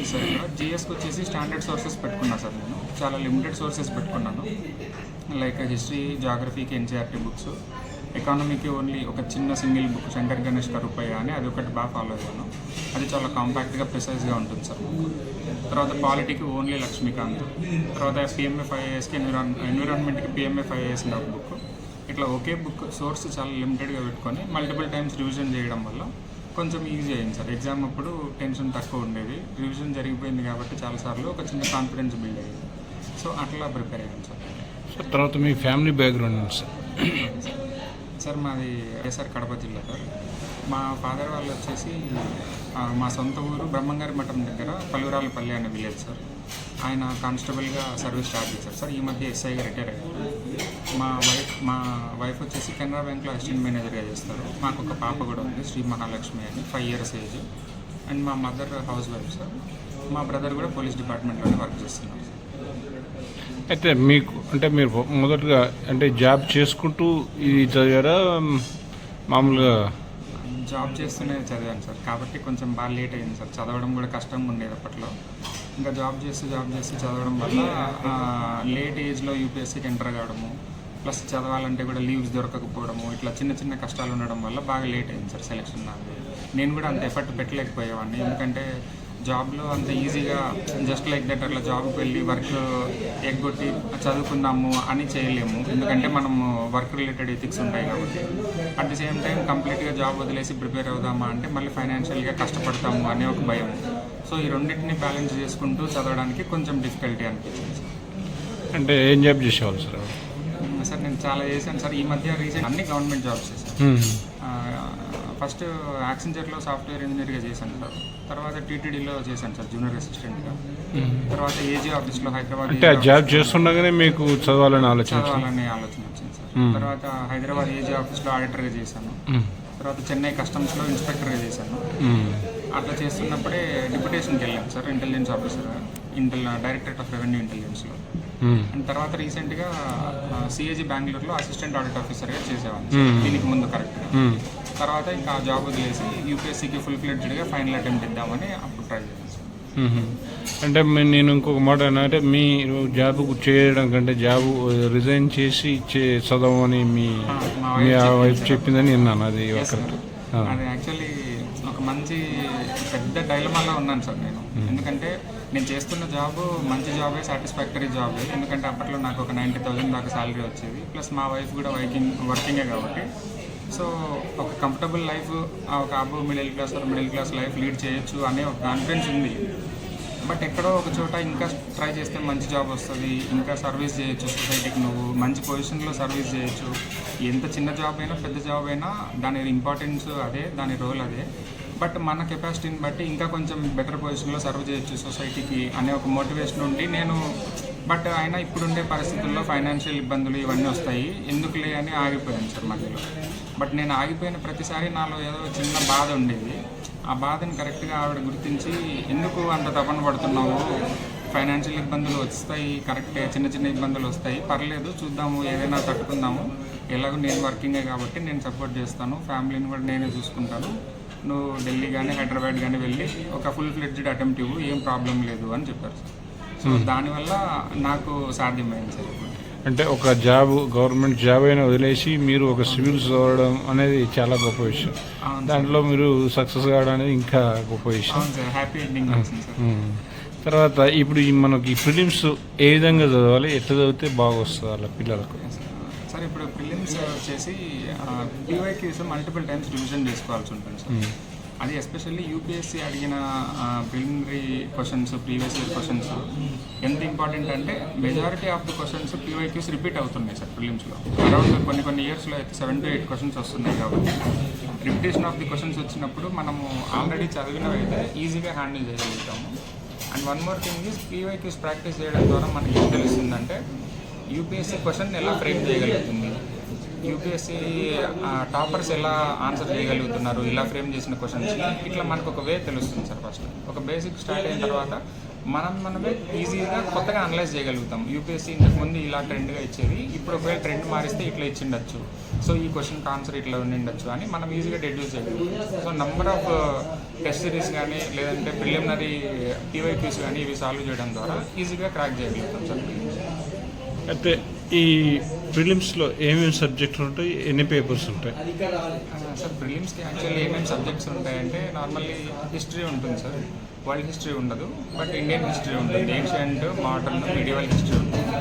ఉంది సార్ ఇక్కడ. జిఎస్కి వచ్చేసి స్టాండర్డ్ సోర్సెస్ పెట్టుకున్నా సార్. నేను చాలా లిమిటెడ్ సోర్సెస్ పెట్టుకున్నాను. లైక్ హిస్టరీ, జాగ్రఫీకి ఎన్సీఆర్టీ బుక్స్, ఎకానమీకి ఓన్లీ ఒక చిన్న సింగిల్ బుక్ శంకర్ గణేష్ కరుపయ్య అని, అది ఒకటి బాగా ఫాలో అయ్యాను. అది చాలా కాంపాక్ట్గా ప్రిసైజ్గా ఉంటుంది సార్ మాకు. తర్వాత పాలిటీకి ఓన్లీ లక్ష్మీకాంత్. తర్వాత పిఎంఎఫ్ఐఏఎస్కి ఎన్విరాన్మెంట్కి పిఎంఎఫ్ఐఏఎస్ అని ఒక బుక్. ఇట్లా ఒకే బుక్ సోర్స్ చాలా లిమిటెడ్గా పెట్టుకొని మల్టిపుల్ టైమ్స్ రివిజన్ చేయడం వల్ల కొంచెం ఈజీ అయింది సార్. ఎగ్జామ్ అప్పుడు టెన్షన్ తక్కువ ఉండేది. రివిజన్ జరిగిపోయింది కాబట్టి చాలాసార్లు ఒక చిన్న కాన్ఫిడెన్స్ బిల్డ్ అయ్యింది. సో అట్లా ప్రిపేర్ అయ్యాను సార్. తర్వాత మీ ఫ్యామిలీ బ్యాక్గ్రౌండ్ సార్? సార్ మాది వైఎస్ఆర్ కడప జిల్లా సార్. మా ఫాదర్ వాళ్ళు వచ్చేసి మా సొంత ఊరు బ్రహ్మంగారి మఠం దగ్గర పలువురాలపల్లి అనే విలేజ్ సార్. ఆయన కానిస్టేబుల్గా సర్వీస్ స్టార్ట్ చేశారు సార్. ఈ మధ్య ఎస్ఐగా రిటైర్ అయ్యారు. మా వైఫ్ వచ్చేసి కెనరా బ్యాంక్లో అసిస్టెంట్ మేనేజర్గా చేస్తారు. మాకు ఒక పాప కూడా ఉంది, శ్రీ మహాలక్ష్మి అని, 5 years ఏజ్. అండ్ మా మదర్ హౌస్ వైఫ్ సార్. మా బ్రదర్ కూడా పోలీస్ డిపార్ట్మెంట్లోనే వర్క్ చేస్తున్నారు సార్. అయితే మీకు అంటే మీరు మొదటగా అంటే జాబ్ చేసుకుంటూ ఇది చదివారా, మామూలుగా? జాబ్ చేస్తూనే చదివాను సార్. కాబట్టి కొంచెం బాగా లేట్ అయింది సార్. చదవడం కూడా కష్టంగా ఉండేది అప్పట్లో. ఇంకా జాబ్ చేస్తూ చదవడం వల్ల లేట్ ఏజ్లో యూపీఎస్సీకి ఎంటర్ కావడము, ప్లస్ చదవాలంటే కూడా లీవ్స్ దొరకకపోవడము, ఇట్లా చిన్న చిన్న కష్టాలు ఉండడం వల్ల బాగా లేట్ అయింది సార్ సెలక్షన్ నాది. నేను కూడా అంత ఎఫర్ట్ పెట్టలేకపోయేవాడిని. ఎందుకంటే జాబ్లో అంత ఈజీగా జస్ట్ లైక్ దట్ అట్లా జాబ్కి వెళ్ళి వర్క్ ఎగ్గొట్టి చదువుకుందాము అని చేయలేము. ఎందుకంటే మనము వర్క్ రిలేటెడ్ ఎథిక్స్ ఉంటాయి కాబట్టి. అట్ ది సేమ్ టైం కంప్లీట్గా జాబ్ వదిలేసి ప్రిపేర్ అవుదామా అంటే మళ్ళీ ఫైనాన్షియల్గా కష్టపడతాము అనే ఒక భయం. సో ఈ రెండింటిని బ్యాలెన్స్ చేసుకుంటూ చదవడానికి కొంచెం డిఫికల్టీ అనిపించింది సార్. అంటే ఏం జాబ్ చేసేవాళ్ళు సార్? సార్ నేను చాలా చేశాను సార్. ఈ మధ్య రీసెంట్ అన్ని గవర్నమెంట్ జాబ్స్ చేశాను. ఫస్ట్ యాక్సెంచర్లో సాఫ్ట్వేర్ ఇంజనీర్గా చేశాను సార్. తర్వాత టీటీడీలో చేశాను సార్ జూనియర్ అసిస్టెంట్గా. తర్వాత ఏజీ ఆఫీస్లో హైదరాబాద్. అంటే జాబ్ చేస్తుండగానే మీకు చదవాలనే ఆలోచన వచ్చింది సార్. తర్వాత హైదరాబాద్ ఏజీ ఆఫీస్లో ఆడిటర్గా చేశాను. తర్వాత చెన్నై కస్టమ్స్లో ఇన్స్పెక్టర్గా చేశాను. అట్లా చేస్తున్నప్పుడే డిప్యుటేషన్కి వెళ్ళాను సార్, ఇంటెలిజెన్స్ ఆఫీసర్గా, డైరెక్టరేట్ ఆఫ్ రెవెన్యూ ఇంటెలిజెన్స్లో. అండ్ తర్వాత రీసెంట్గా సిఏజీ బెంగళూరులో అసిస్టెంట్ ఆడిట్ ఆఫీసర్గా చేసేవాడిని దీనికి ముందు కరెక్ట్గా. తర్వాత ఇంకా జాబ్ వదిలేసి యూపీఎస్సీకి ఫుల్ ఫ్లెడ్జ్డ్గా ఫైనల్ అటెంప్ట్ ఇద్దామని అప్పుడు ట్రై చేశాను సార్. అంటే నేను ఇంకొక మాట అంటే మీరు జాబ్ చేయడం కంటే జాబ్ రిజైన్ చేసి చదవమని మీ వైఫ్ చెప్పిందని విన్నాను. అది అది యాక్చువల్లీ ఒక మంచి పెద్ద డైలమాలో ఉన్నాను సార్ నేను. ఎందుకంటే నేను చేస్తున్న జాబ్ మంచి జాబే, సాటిస్ఫాక్టరీ జాబే. ఎందుకంటే అప్పట్లో నాకు ఒక 90,000 దాకా శాలరీ వచ్చేది. ప్లస్ మా వైఫ్ కూడా వర్కింగే కాబట్టి. సో ఒక కంఫర్టబుల్ లైఫ్, ఒక above middle class life lead చేయొచ్చు అనే ఒక కాన్ఫిడెన్స్ ఉంది. బట్ ఎక్కడో ఒక చోట ఇంకా ట్రై చేస్తే మంచి జాబ్ వస్తుంది, ఇంకా సర్వీస్ చేయొచ్చు సొసైటీకి, నువ్వు మంచి పొజిషన్లో సర్వీస్ చేయొచ్చు. ఎంత చిన్న జాబ్ అయినా పెద్ద జాబ్ అయినా దాని ఇంపార్టెన్స్ అదే, దాని రోల్ అదే. బట్ మన కెపాసిటీని బట్టి ఇంకా కొంచెం బెటర్ పొజిషన్లో సర్వ్ చేయొచ్చు సొసైటీకి అనే ఒక మోటివేషన్ ఉండి నేను. బట్ అయినా ఇప్పుడుండే పరిస్థితుల్లో ఫైనాన్షియల్ ఇబ్బందులు ఇవన్నీ వస్తాయి, ఎందుకులే అని ఆగిపోయాను సార్ మధ్యలో. బట్ నేను ఆగిపోయిన ప్రతిసారి నాలో ఏదో చిన్న బాధ ఉండేది. ఆ బాధని కరెక్ట్గా ఆవిడ గుర్తించి, ఎందుకు అంత తపన పడుతున్నావు, ఫైనాన్షియల్ ఇబ్బందులు వస్తాయి కరెక్టే, చిన్న చిన్న ఇబ్బందులు వస్తాయి, పర్లేదు చూద్దాము, ఏదైనా తట్టుకుందాము, ఎలాగో నేను వర్కింగే కాబట్టి నేను సపోర్ట్ చేస్తాను, ఫ్యామిలీని కూడా నేనే చూసుకుంటాను, నువ్వు ఢిల్లీ కానీ హైదరాబాద్ కానీ వెళ్ళి ఒక ఫుల్ ఫ్లెడ్జ్డ్ అటెంప్ట్ ఇవ్వు, ఏం ప్రాబ్లం లేదు అని చెప్పారు సార్. సో దానివల్ల నాకు సాధ్యమైంది సార్. అంటే ఒక జాబ్, గవర్నమెంట్ జాబ్ అయినా వదిలేసి మీరు ఒక సివిల్ చదవడం అనేది చాలా గొప్ప విషయం. దాంట్లో మీరు సక్సెస్ కావడం అనేది ఇంకా గొప్ప విషయం. Happy ending. తర్వాత ఇప్పుడు మనకి ప్రిలిమ్స్ ఏ విధంగా చదవాలి, ఎట్లా చదివితే బాగా వస్తుంది వాళ్ళ పిల్లలకు? సార్ ఇప్పుడు ప్రిలిమ్స్ వచ్చేసి పీవైక్యూస్ మల్టిపుల్ టైమ్స్ రివిజన్ చేసుకోవాల్సి ఉంటుంది సార్. అది ఎస్పెషల్లీ యూపీఎస్సీ అడిగిన preliminary questions, previous year questions ఎంత ఇంపార్టెంట్ అంటే majority of the questions PYQs repeat అవుతున్నాయి సార్ ప్రిలిమ్స్లో. అరౌండ్ కొన్ని ఇయర్స్లో అయితే 7 to 8 క్వశ్చన్స్ వస్తున్నాయి కాబట్టి రిపిటేషన్ ఆఫ్ ది క్వశ్చన్స్ వచ్చినప్పుడు మనము ఆల్రెడీ చదివినవి అయితే ఈజీగా హ్యాండిల్ చేయగలుగుతాము. And one more thing is PYQs practice చేయడం ద్వారా మనకి ఏం తెలుస్తుందంటే యూపీఎస్సీ క్వశ్చన్ ఎలా ఫ్రేమ్ చేయగలుగుతుంది, యూపీఎస్సీ టాపర్స్ ఎలా ఆన్సర్ చేయగలుగుతున్నారు, ఇలా ఫ్రేమ్ చేసిన క్వశ్చన్స్ని ఇట్లా మనకు ఒక వే తెలుస్తుంది సార్. ఫస్ట్ ఒక బేసిక్ స్టార్ట్ అయిన తర్వాత మనమే ఈజీగా కొత్తగా అనలైజ్ చేయగలుగుతాం. యూపీఎస్సీ ఇంతకుముందు ఇలా ట్రెండ్గా ఇచ్చేది, ఇప్పుడు ఒకవేళ ట్రెండ్ మారిస్తే ఇట్లా ఇచ్చిండొచ్చు, సో ఈ క్వశ్చన్కి ఆన్సర్ ఇట్లా ఉండిండొచ్చు అని మనం ఈజీగా డెడ్యూస్ చేయగలుగుతాం. So number of test series కానీ లేదంటే ప్రిలిమినరీ టీవైక్యూస్ కానీ ఇవి సాల్వ్ చేయడం ద్వారా ఈజీగా క్రాక్ చేయగలుగుతాం సార్. అయితే ఈ ప్రిలిమ్స్లో ఏమేమి సబ్జెక్టులు ఉంటాయి, ఎన్ని పేపర్స్ ఉంటాయి? సార్ ప్రిలిమ్స్కి యాక్చువల్లీ ఏమేమి సబ్జెక్ట్స్ ఉంటాయంటే నార్మల్లీ హిస్టరీ ఉంటుంది సార్, వరల్డ్ హిస్టరీ ఉండదు, బట్ ఇండియన్ హిస్టరీ ఉంటుంది, ఏన్షియంట్, మోడర్న్, మీడియవల్ హిస్టరీ ఉంటుంది,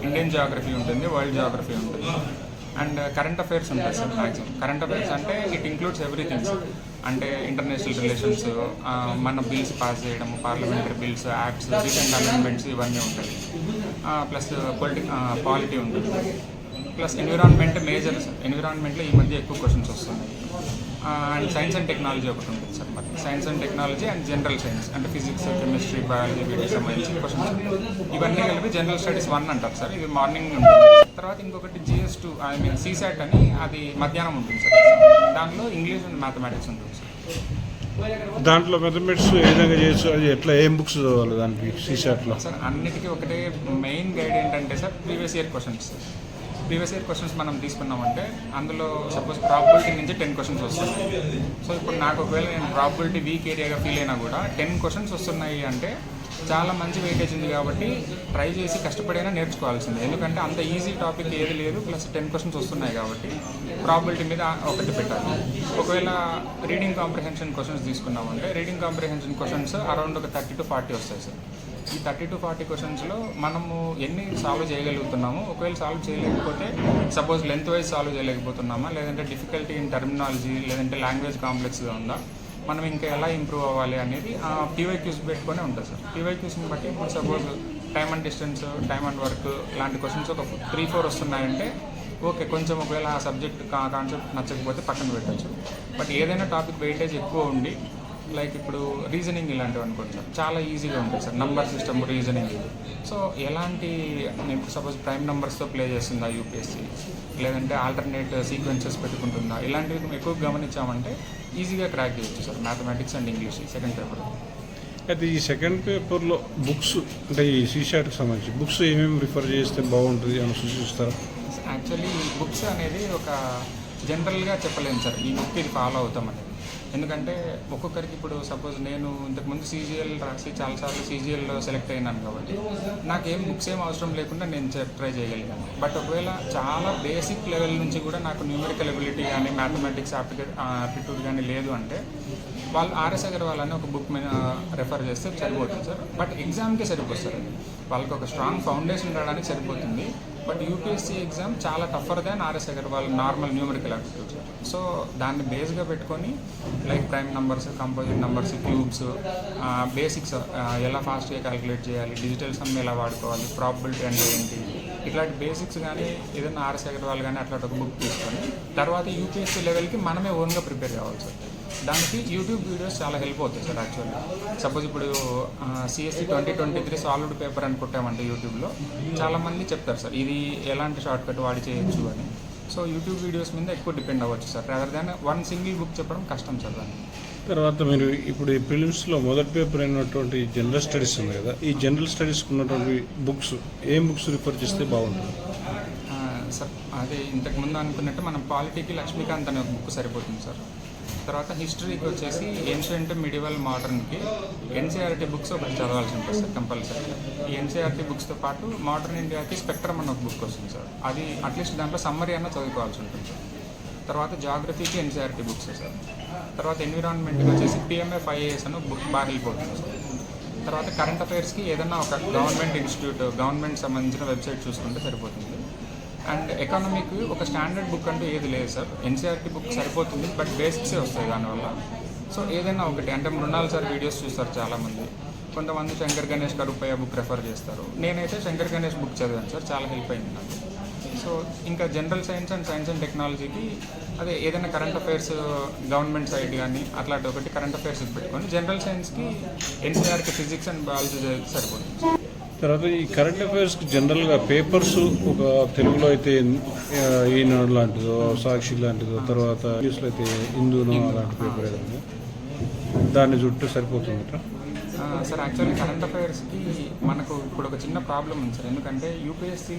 ఇండియన్ జాగ్రఫీ ఉంటుంది, వరల్డ్ జాగ్రఫీ ఉంటుంది, అండ్ కరెంట్ అఫైర్స్ ఉంటుంది సార్. మ్యాక్సిమం కరెంట్ అఫైర్స్ అంటే ఇట్ ఇంక్లూడ్స్ ఎవ్రీథింగ్ సార్. అంటే ఇంటర్నేషనల్ రిలేషన్స్, మన బిల్స్ పాస్ చేయడం, parliamentary bills, acts, recent amendments ఇవన్నీ ఉంటాయి, ప్లస్ పాలిటీ ఉంటుంది, ప్లస్ ఎన్విరాన్మెంట్ మేజర్ సార్. ఎన్విరాన్మెంట్లో ఈ మధ్య ఎక్కువ క్వశ్చన్స్ వస్తున్నాయి. అండ్ సైన్స్ అండ్ టెక్నాలజీ ఒకటి ఉంటుంది సార్. మరి science and technology and general science అంటే ఫిజిక్స్, కెమిస్ట్రీ, బయాలజీ వీటికి సంబంధించిన క్వశ్చన్స్ ఉంటాయి. ఇవన్నీ కలిపి జనరల్ స్టడీస్ 1 అంటారు సార్. ఇది మార్నింగ్ ఉంటుంది. తర్వాత ఇంకొకటి GS2 CSAT అని, అది మధ్యాహ్నం ఉంటుంది సార్. దానిలో ఇంగ్లీష్ అండ్ మ్యాథమెటిక్స్ ఉంటుంది సార్. దాంట్లో మ్యాథమెటిక్స్ ఏ విధంగా చేయొచ్చు, అది ఎట్లా, ఏం బుక్స్ చదవాలి దానికి CSATలో? సార్ అన్నిటికీ ఒకటే మెయిన్ గైడ్ ఏంటంటే sir, previous year questions. Previous year questions మనం తీసుకున్నామంటే అందులో సపోజ్ ప్రాబబిలిటీ నుంచి 10 క్వశ్చన్స్ వస్తున్నాయి. సో ఇప్పుడు నాకు ఒకవేళ నేను ప్రాబబిలిటీ వీక్ ఏరియాగా ఫీల్ అయినా కూడా 10 క్వశ్చన్స్ వస్తున్నాయి అంటే చాలా మంచి వెయిటేజ్ ఉంది కాబట్టి ట్రై చేసి కష్టపడైనా నేర్చుకోవాల్సిందే. ఎందుకంటే అంత ఈజీ టాపిక్ ఏది లేదు, ప్లస్ 10 క్వశ్చన్స్ వస్తున్నాయి కాబట్టి ప్రాబబిలిటీ మీద ఒకటి పెట్టాలి. ఒకవేళ రీడింగ్ కాంప్రిహెన్షన్ క్వశ్చన్స్ తీసుకున్నామంటే రీడింగ్ కాంప్రిహెన్షన్ క్వశ్చన్స్ అరౌండ్ ఒక 30 to 40 వస్తాయి సార్. ఈ 30 to 40 క్వశ్చన్స్లో మనము ఎన్ని సాల్వ్ చేయగలుగుతున్నాము, ఒకవేళ సాల్వ్ చేయలేకపోతే సపోజ్ లెంత్ వైజ్ సాల్వ్ చేయలేకపోతున్నామా, లేదంటే డిఫికల్టీ ఇన్ టర్మినాలజీ, లేదంటే లాంగ్వేజ్ కాంప్లెక్స్గా ఉందా, మనం ఇంకా ఎలా ఇంప్రూవ్ అవ్వాలి అనేది PYQs పెట్టుకునే ఉంటుంది సార్. PYQస్ని బట్టి ఇప్పుడు suppose time and distance, time and work లాంటి క్వశ్చన్స్ ఒక 3-4 వస్తున్నాయంటే ఓకే, కొంచెం ఒకవేళ ఆ సబ్జెక్ట్ కాన్సెప్ట్ నచ్చకపోతే పక్కన పెట్టచ్చు. బట్ ఏదైనా టాపిక్ వెయిటేజ్ ఎక్కువ ఉండి, లైక్ ఇప్పుడు రీజనింగ్ ఇలాంటివి అనుకోండి సార్, చాలా ఈజీగా ఉంటుంది సార్. నంబర్ సిస్టమ్, రీజనింగ్ ఇది. సో ఎలాంటి ఇప్పుడు సపోజ్ ప్రైమ్ నెంబర్స్తో ప్లే చేస్తుందా యూపీఎస్సీ, లేదంటే ఆల్టర్నేట్ సీక్వెన్సెస్ పెట్టుకుంటుందా, ఇలాంటివి ఎక్కువ గమనించామంటే ఈజీగా క్రాక్ చేయొచ్చు sir mathematics and English second paper. అయితే ఈ సెకండ్ పేపర్లో బుక్స్ అంటే ఈ CSATకి సంబంధించి బుక్స్ ఏమేమి రిఫర్ చేస్తే బాగుంటుంది అని సూచిస్తారా? యాక్చువల్లీ బుక్స్ అనేది ఒక జనరల్గా చెప్పలేము సార్, ఈ బుక్ ఇది ఫాలో అవుతామని. ఎందుకంటే ఒక్కొక్కరికి ఇప్పుడు సపోజ్ నేను ఇంతకుముందు CGL రాసి చాలాసార్లు CGLలో సెలెక్ట్ అయినాను కాబట్టి నాకేం బుక్స్ ఏం అవసరం లేకుండా నేను ట్రై చేయగలిగాను. బట్ ఒకవేళ చాలా బేసిక్ లెవెల్ నుంచి కూడా నాకు న్యూమరికల్ ఎబిలిటీ కానీ మ్యాథమెటిక్స్ ఆప్టిట్యూడ్ కానీ లేదు అంటే వాళ్ళు RS అగర్వాల్ అని ఒక బుక్ మీద రెఫర్ చేస్తే సరిపోతుంది సార్. బట్ ఎగ్జామ్కి సరిపోతుంది సార్, వాళ్ళకి ఒక స్ట్రాంగ్ ఫౌండేషన్ రావడానికి సరిపోతుంది. బట్ యూపీఎస్సీ ఎగ్జామ్ చాలా టఫర్ దాన్ RS Agarwal normal numerical aptitude. So దాన్ని బేస్గా పెట్టుకొని like prime numbers, composite numbers, cubes, basics ఎలా ఫాస్ట్గా క్యాలిక్యులేట్ చేయాలి, డిజిటల్ సమ్ ఎలా వాడుకోవాలి, ప్రాబబిలిటీ అంటే ఏంటి, ఇట్లాంటి బేసిక్స్ కానీ ఏదైనా RS అగర్వాల్ కానీ అట్లాంటి ఒక బుక్ తీసుకొని తర్వాత యూపీఎస్సీ లెవెల్కి మనమే ఓన్గా ప్రిపేర్ కావాలి సార్. దానికి యూట్యూబ్ వీడియోస్ చాలా హెల్ప్ అవుతాయి సార్. యాక్చువల్లీ సపోజ్ ఇప్పుడు CSE 2023 సాల్వ్డ్ పేపర్ అని కొట్టామంటే యూట్యూబ్లో చాలామంది చెప్తారు సార్ ఇది ఎలాంటి షార్ట్ కట్ వాడి చేయొచ్చు అని. సో యూట్యూబ్ వీడియోస్ మీద ఎక్కువ డిపెండ్ అవ్వచ్చు sir, rather than one single book చెప్పడం కష్టం సార్. దాన్ని తర్వాత మీరు ఇప్పుడు ఈ ప్రిలిమ్స్లో మొదటి పేపర్ అయినటువంటి జనరల్ స్టడీస్ ఉంది కదా, ఈ జనరల్ స్టడీస్కి ఉన్నటువంటి బుక్స్ ఏం బుక్స్ రిఫర్ చేస్తే బాగుంటుంది సార్? అదే ఇంతకుముందు అనుకున్నట్టు మనం పాలిటీకి లక్ష్మీకాంత్ అనే ఒక బుక్ సరిపోతుంది సార్. తర్వాత హిస్టరీకి వచ్చేసి ఏన్షియంట్, మిడివల్, మోడర్న్కి NCERT బుక్స్ ఒకటి చదవాల్సి ఉంటుంది సార్ కంపల్సరీ. ఈ NCERT బుక్స్తో పాటు మోడర్న్ ఇండియాకి స్పెక్ట్రమ్ అన్న ఒక బుక్ వస్తుంది సార్, అది అట్లీస్ట్ దాంట్లో సమ్మరీ అన్న చదువుకోవాల్సి ఉంటుంది సార్. తర్వాత జాగ్రఫీకి NCERT బుక్స్ సార్. తర్వాత ఎన్విరాన్మెంట్కి వచ్చేసి PMF IAS అని ఒక బుక్ బాగా హెల్ప్ అవుతుంది సార్. తర్వాత కరెంట్ అఫైర్స్కి ఏదైనా ఒక గవర్నమెంట్ ఇన్స్టిట్యూట్, గవర్నమెంట్ సంబంధించిన వెబ్సైట్ చూసుకుంటే సరిపోతుంది. అండ్ ఎకానమీకి ఒక స్టాండర్డ్ బుక్ అంటూ ఏది లేదు సార్, NCERT బుక్ సరిపోతుంది, బట్ బేసిక్సే వస్తాయి దానివల్ల. సో ఏదైనా ఒకటి అంటే మృణాల్ సార్ వీడియోస్ చూస్తారు చాలామంది, కొంతమంది శంకర్ గణేష్ కరుపయ్య బుక్ రెఫర్ చేస్తారు. నేనైతే శంకర్ గణేష్ బుక్ చదివాను సార్, చాలా హెల్ప్ అయింది నాకు. సో ఇంకా జనరల్ సైన్స్ అండ్ టెక్నాలజీకి అదే ఏదైనా కరెంట్ అఫైర్స్ గవర్నమెంట్ సైడ్ కానీ అట్లాంటి ఒకటి కరెంట్ అఫైర్స్ పెట్టుకొని, జనరల్ సైన్స్కి NCERT ఫిజిక్స్ అండ్ బయాలజీ సరిపోతుంది. తర్వాత ఈ కరెంట్ అఫైర్స్కి జనరల్గా పేపర్స్ ఒక తెలుగులో అయితే ఈనాడు లాంటిదో, సాక్షి లాంటిదో, తర్వాత ఇంగ్లీష్లో అయితే హిందూనో అలాంటి పేపర్ ఏదైనా దాన్ని చుట్టూ సరిపోతుంది. సార్ యాక్చువల్లీ కరెంట్ అఫైర్స్కి మనకు ఇప్పుడు ఒక చిన్న ప్రాబ్లం ఉంది సార్. ఎందుకంటే యూపీఎస్సీ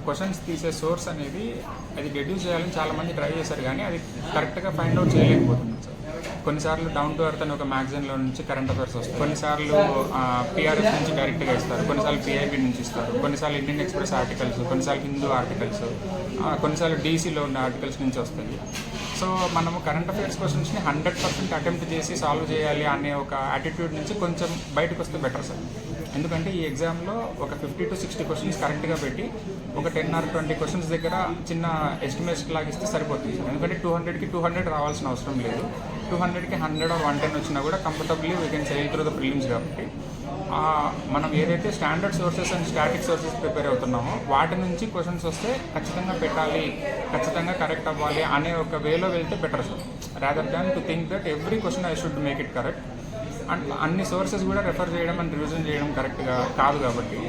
క్వశ్చన్స్ తీసే సోర్స్ అనేది అది డెడ్యూస్ చేయాలని చాలామంది ట్రై చేశారు, కానీ అది కరెక్ట్గా ఫైండ్ అవుట్ చేయలేకపోతుంది సార్. కొన్నిసార్లు డౌన్ టు ఎర్త్ అని ఒక మ్యాగజైన్లో నుంచి కరెంట్ అఫైర్స్ వస్తాయి, కొన్నిసార్లు పిఆర్ఎస్ నుంచి డైరెక్ట్గా ఇస్తారు, కొన్నిసార్లు పిఐబి నుంచి ఇస్తారు, కొన్నిసార్లు ఇండియన్ ఎక్స్ప్రెస్ ఆర్టికల్స్, కొన్నిసార్లు హిందూ ఆర్టికల్స్, కొన్నిసార్లు డీసీలో ఉన్న ఆర్టికల్స్ నుంచి వస్తాయి. సో మనము కరెంట్ అఫైర్స్ క్వశ్చన్స్ని 100% అటెంప్ట్ చేసి సాల్వ్ చేయాలి అనే ఒక యాటిట్యూడ్ నుంచి కొంచెం బయటకు వస్తే బెటర్ సార్. ఎందుకంటే ఈ ఎగ్జామ్లో ఒక 50 to 60 క్వశ్చన్స్ కరెక్ట్గా పెట్టి ఒక 10 or 20 క్వశ్చన్స్ దగ్గర చిన్న ఎస్టిమేషన్ లాగిస్తే సరిపోతుంది సార్. ఎందుకంటే 200కి 200 రావాల్సిన అవసరం లేదు, 200కి 100 or 110 వచ్చినా కూడా comfortably we can sail through the prelims. కాబట్టి మనం ఏదైతే standard sources and static sources prepare అవుతున్నామో వాటి నుంచి క్వశ్చన్స్ వస్తే ఖచ్చితంగా పెట్టాలి, ఖచ్చితంగా కరెక్ట్ అవ్వాలి అనే ఒక వేలో వెళ్తే better sir, rather than to think that every question I should make it correct. And అన్ని సోర్సెస్ కూడా రెఫర్ చేయడం అండ్ రివిజన్ చేయడం కరెక్ట్గా కాదు. కాబట్టి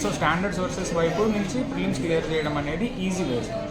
సో స్టాండర్డ్ సోర్సెస్ వైపు నుంచి ప్రిలిమ్స్ క్లియర్ చేయడం అనేది ఈజీ వే సార్.